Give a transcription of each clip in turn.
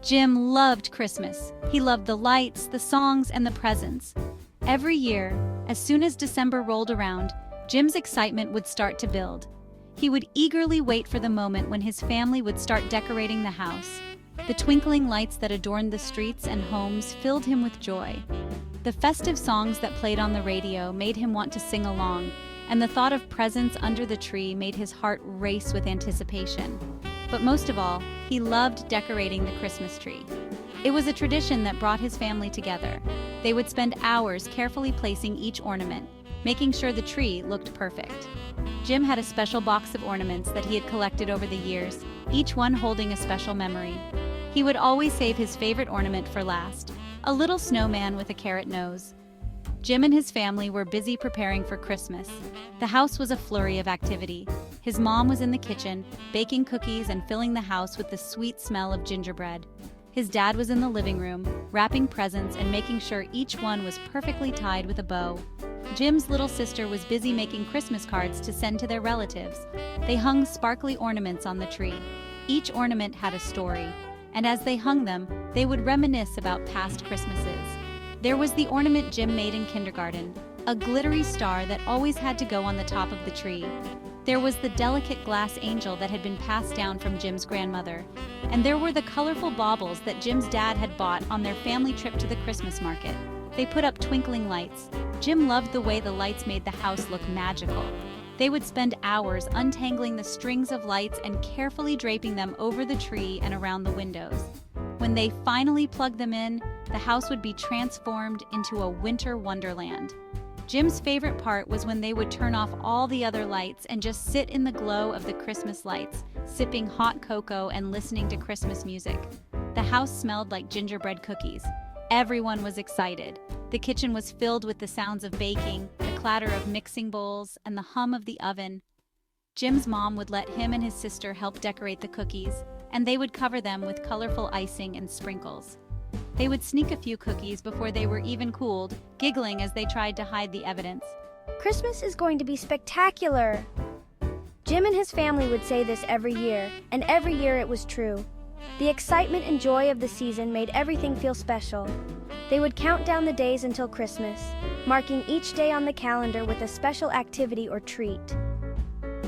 Jim loved Christmas. He loved the lights, the songs, and the presents. Every year, as soon as December rolled around, Jim's excitement would start to build. He would eagerly wait for the moment when his family would start decorating the house. The twinkling lights that adorned the streets and homes filled him with joy. The festive songs that played on the radio made him want to sing along, and the thought of presents under the tree made his heart race with anticipation. But most of all, he loved decorating the Christmas tree. It was a tradition that brought his family together. They would spend hours carefully placing each ornament, making sure the tree looked perfect. Jim had a special box of ornaments that he had collected over the years, each one holding a special memory. He would always save his favorite ornament for last, a little snowman with a carrot nose. Jim and his family were busy preparing for Christmas. The house was a flurry of activity. His mom was in the kitchen, baking cookies and filling the house with the sweet smell of gingerbread. His dad was in the living room, wrapping presents and making sure each one was perfectly tied with a bow. Jim's little sister was busy making Christmas cards to send to their relatives. They hung sparkly ornaments on the tree. Each ornament had a story, and as they hung them, they would reminisce about past Christmases. There was the ornament Jim made in kindergarten, a glittery star that always had to go on the top of the tree. There was the delicate glass angel that had been passed down from Jim's grandmother. And there were the colorful baubles that Jim's dad had bought on their family trip to the Christmas market. They put up twinkling lights. Jim loved the way the lights made the house look magical. They would spend hours untangling the strings of lights and carefully draping them over the tree and around the windows. When they finally plugged them in, the house would be transformed into a winter wonderland. Jim's favorite part was when they would turn off all the other lights and just sit in the glow of the Christmas lights, sipping hot cocoa and listening to Christmas music. The house smelled like gingerbread cookies. Everyone was excited. The kitchen was filled with the sounds of baking, the clatter of mixing bowls, and the hum of the oven. Jim's mom would let him and his sister help decorate the cookies, and they would cover them with colorful icing and sprinkles. They would sneak a few cookies before they were even cooled, giggling as they tried to hide the evidence. Christmas is going to be spectacular! Jim and his family would say this every year, and every year it was true. The excitement and joy of the season made everything feel special. They would count down the days until Christmas, marking each day on the calendar with a special activity or treat.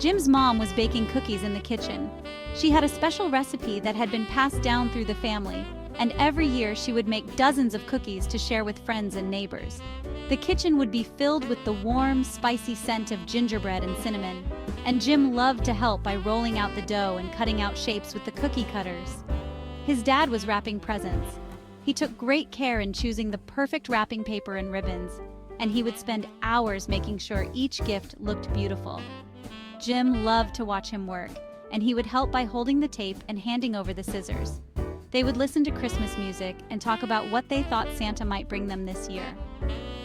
Jim's mom was baking cookies in the kitchen. She had a special recipe that had been passed down through the family, and every year she would make dozens of cookies to share with friends and neighbors. The kitchen would be filled with the warm, spicy scent of gingerbread and cinnamon, and Jim loved to help by rolling out the dough and cutting out shapes with the cookie cutters. His dad was wrapping presents. He took great care in choosing the perfect wrapping paper and ribbons, and he would spend hours making sure each gift looked beautiful. Jim loved to watch him work, and he would help by holding the tape and handing over the scissors. They would listen to Christmas music and talk about what they thought Santa might bring them this year.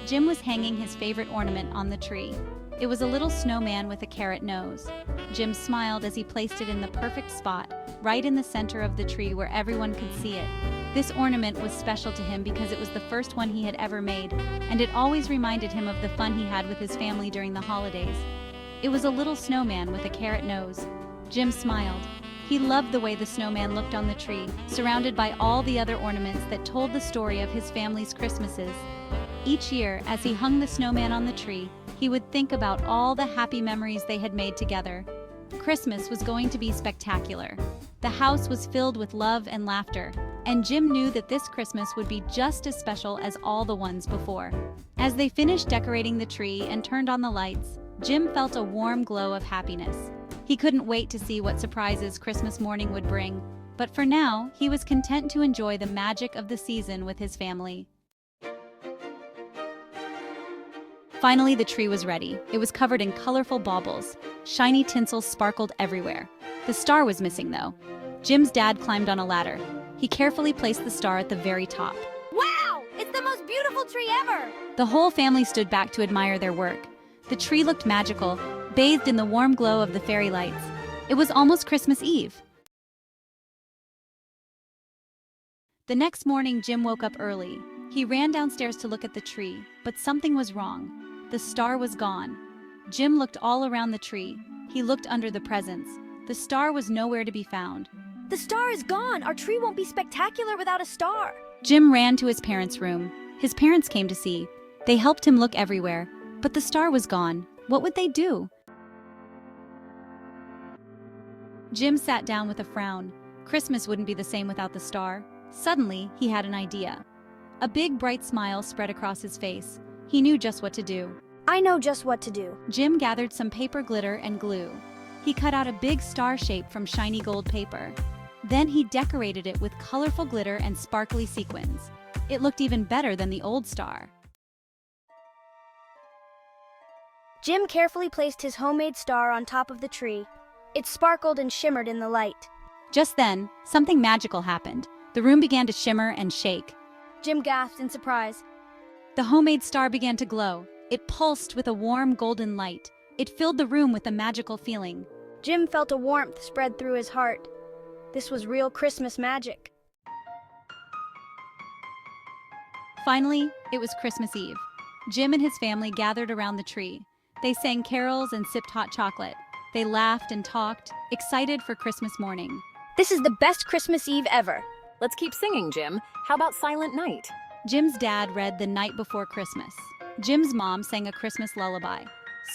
Jim was hanging his favorite ornament on the tree. It was a little snowman with a carrot nose. Jim smiled as he placed it in the perfect spot, right in the center of the tree where everyone could see it. This ornament was special to him because it was the first one he had ever made, and it always reminded him of the fun he had with his family during the holidays. It was a little snowman with a carrot nose. Jim smiled. He loved the way the snowman looked on the tree, surrounded by all the other ornaments that told the story of his family's Christmases. Each year, as he hung the snowman on the tree, he would think about all the happy memories they had made together. Christmas was going to be spectacular. The house was filled with love and laughter, and Jim knew that this Christmas would be just as special as all the ones before. As they finished decorating the tree and turned on the lights, Jim felt a warm glow of happiness. He couldn't wait to see what surprises Christmas morning would bring, but for now, he was content to enjoy the magic of the season with his family. Finally, the tree was ready. It was covered in colorful baubles. Shiny tinsel sparkled everywhere. The star was missing, though. Jim's dad climbed on a ladder. He carefully placed the star at the very top. Wow! It's the most beautiful tree ever! The whole family stood back to admire their work. The tree looked magical, bathed in the warm glow of the fairy lights. It was almost Christmas Eve. The next morning, Jim woke up early. He ran downstairs to look at the tree, but something was wrong. The star was gone. Jim looked all around the tree. He looked under the presents. The star was nowhere to be found. The star is gone! Our tree won't be spectacular without a star! Jim ran to his parents' room. His parents came to see. They helped him look everywhere, but the star was gone. What would they do? Jim sat down with a frown. Christmas wouldn't be the same without the star. Suddenly, he had an idea. A big, bright smile spread across his face. He knew just what to do. I know just what to do. Jim gathered some paper glitter and glue. He cut out a big star shape from shiny gold paper. Then he decorated it with colorful glitter and sparkly sequins. It looked even better than the old star. Jim carefully placed his homemade star on top of the tree. It sparkled and shimmered in the light. Just then, something magical happened. The room began to shimmer and shake. Jim gasped in surprise. The homemade star began to glow. It pulsed with a warm golden light. It filled the room with a magical feeling. Jim felt a warmth spread through his heart. This was real Christmas magic. Finally, it was Christmas Eve. Jim and his family gathered around the tree. They sang carols and sipped hot chocolate. They laughed and talked, excited for Christmas morning. This is the best Christmas Eve ever. Let's keep singing, Jim. How about Silent Night? Jim's dad read The Night Before Christmas. Jim's mom sang a Christmas lullaby.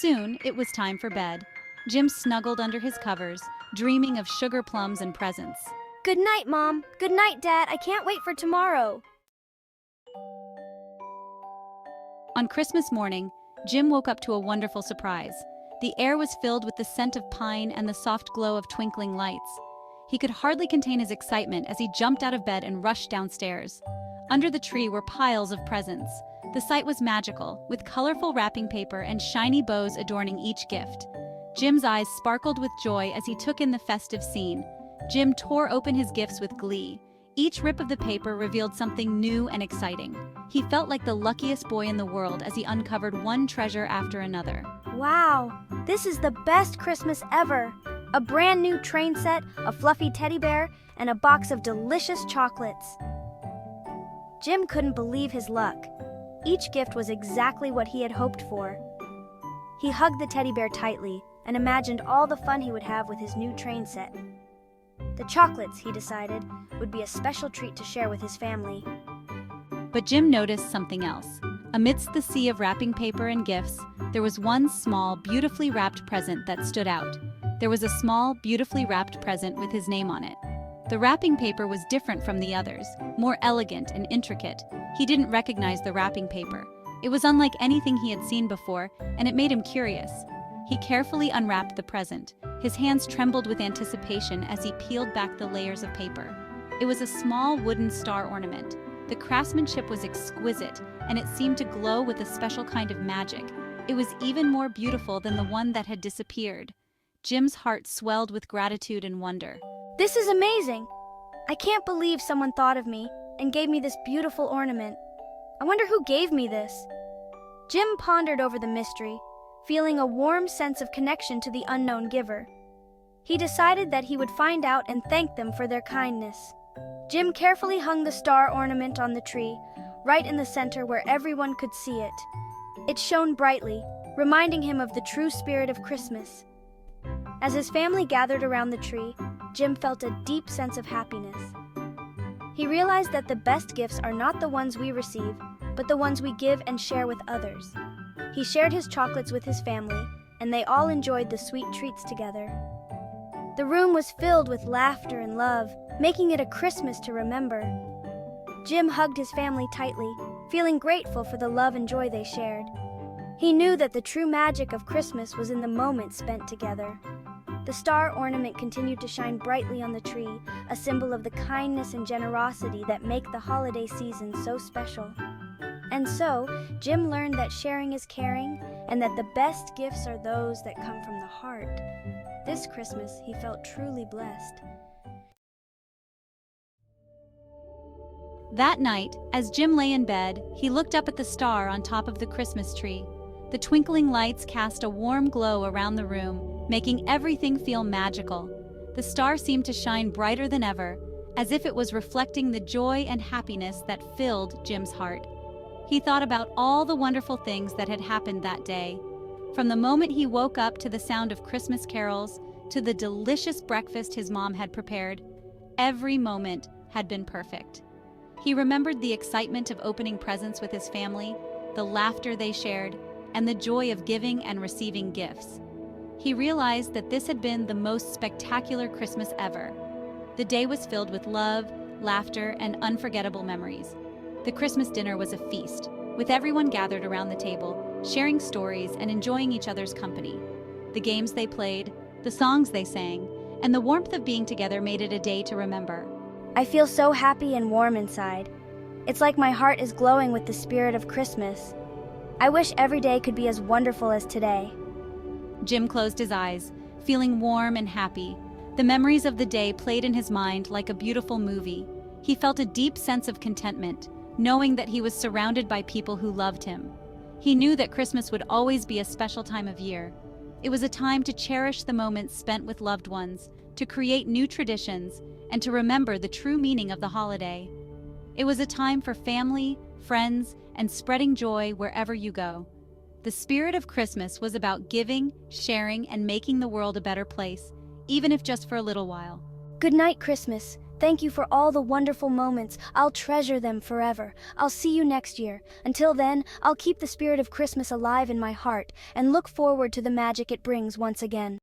Soon, it was time for bed. Jim snuggled under his covers, dreaming of sugar plums and presents. Good night, Mom. Good night, Dad. I can't wait for tomorrow. On Christmas morning, Jim woke up to a wonderful surprise. The air was filled with the scent of pine and the soft glow of twinkling lights. He could hardly contain his excitement as he jumped out of bed and rushed downstairs. Under the tree were piles of presents. The sight was magical, with colorful wrapping paper and shiny bows adorning each gift. Jim's eyes sparkled with joy as he took in the festive scene. Jim tore open his gifts with glee. Each rip of the paper revealed something new and exciting. He felt like the luckiest boy in the world as he uncovered one treasure after another. Wow, this is the best Christmas ever. A brand new train set, a fluffy teddy bear, and a box of delicious chocolates. Jim couldn't believe his luck. Each gift was exactly what he had hoped for. He hugged the teddy bear tightly and imagined all the fun he would have with his new train set. The chocolates, he decided, would be a special treat to share with his family. But Jim noticed something else. Amidst the sea of wrapping paper and gifts, there was one small, beautifully wrapped present that stood out. There was a small, beautifully wrapped present with his name on it. The wrapping paper was different from the others, more elegant and intricate. He didn't recognize the wrapping paper. It was unlike anything he had seen before, and it made him curious. He carefully unwrapped the present. His hands trembled with anticipation as he peeled back the layers of paper. It was a small wooden star ornament. The craftsmanship was exquisite, and it seemed to glow with a special kind of magic. It was even more beautiful than the one that had disappeared. Jim's heart swelled with gratitude and wonder. This is amazing! I can't believe someone thought of me and gave me this beautiful ornament. I wonder who gave me this? Jim pondered over the mystery, feeling a warm sense of connection to the unknown giver. He decided that he would find out and thank them for their kindness. Jim carefully hung the star ornament on the tree, right in the center where everyone could see it. It shone brightly, reminding him of the true spirit of Christmas. As his family gathered around the tree, Jim felt a deep sense of happiness. He realized that the best gifts are not the ones we receive, but the ones we give and share with others. He shared his chocolates with his family, and they all enjoyed the sweet treats together. The room was filled with laughter and love, making it a Christmas to remember. Jim hugged his family tightly, feeling grateful for the love and joy they shared. He knew that the true magic of Christmas was in the moments spent together. The star ornament continued to shine brightly on the tree, a symbol of the kindness and generosity that make the holiday season so special. And so, Jim learned that sharing is caring, and that the best gifts are those that come from the heart. This Christmas, he felt truly blessed. That night, as Jim lay in bed, he looked up at the star on top of the Christmas tree. The twinkling lights cast a warm glow around the room, making everything feel magical. The star seemed to shine brighter than ever, as if it was reflecting the joy and happiness that filled Jim's heart. He thought about all the wonderful things that had happened that day. From the moment he woke up to the sound of Christmas carols, to the delicious breakfast his mom had prepared, Every moment had been perfect. He remembered the excitement of opening presents with his family, the laughter they shared, and the joy of giving and receiving gifts. He realized that this had been the most spectacular Christmas ever. The day was filled with love, laughter, and unforgettable memories. The Christmas dinner was a feast, with everyone gathered around the table, sharing stories and enjoying each other's company. The games they played, the songs they sang, and the warmth of being together made it a day to remember. I feel so happy and warm inside. It's like my heart is glowing with the spirit of Christmas. I wish every day could be as wonderful as today. Jim closed his eyes, feeling warm and happy. The memories of the day played in his mind like a beautiful movie. He felt a deep sense of contentment, knowing that he was surrounded by people who loved him. He knew that Christmas would always be a special time of year. It was a time to cherish the moments spent with loved ones, to create new traditions, and to remember the true meaning of the holiday. It was a time for family, friends, and spreading joy wherever you go. The spirit of Christmas was about giving, sharing, and making the world a better place, even if just for a little while. Good night, Christmas. Thank you for all the wonderful moments. I'll treasure them forever. I'll see you next year. Until then, I'll keep the spirit of Christmas alive in my heart and look forward to the magic it brings once again.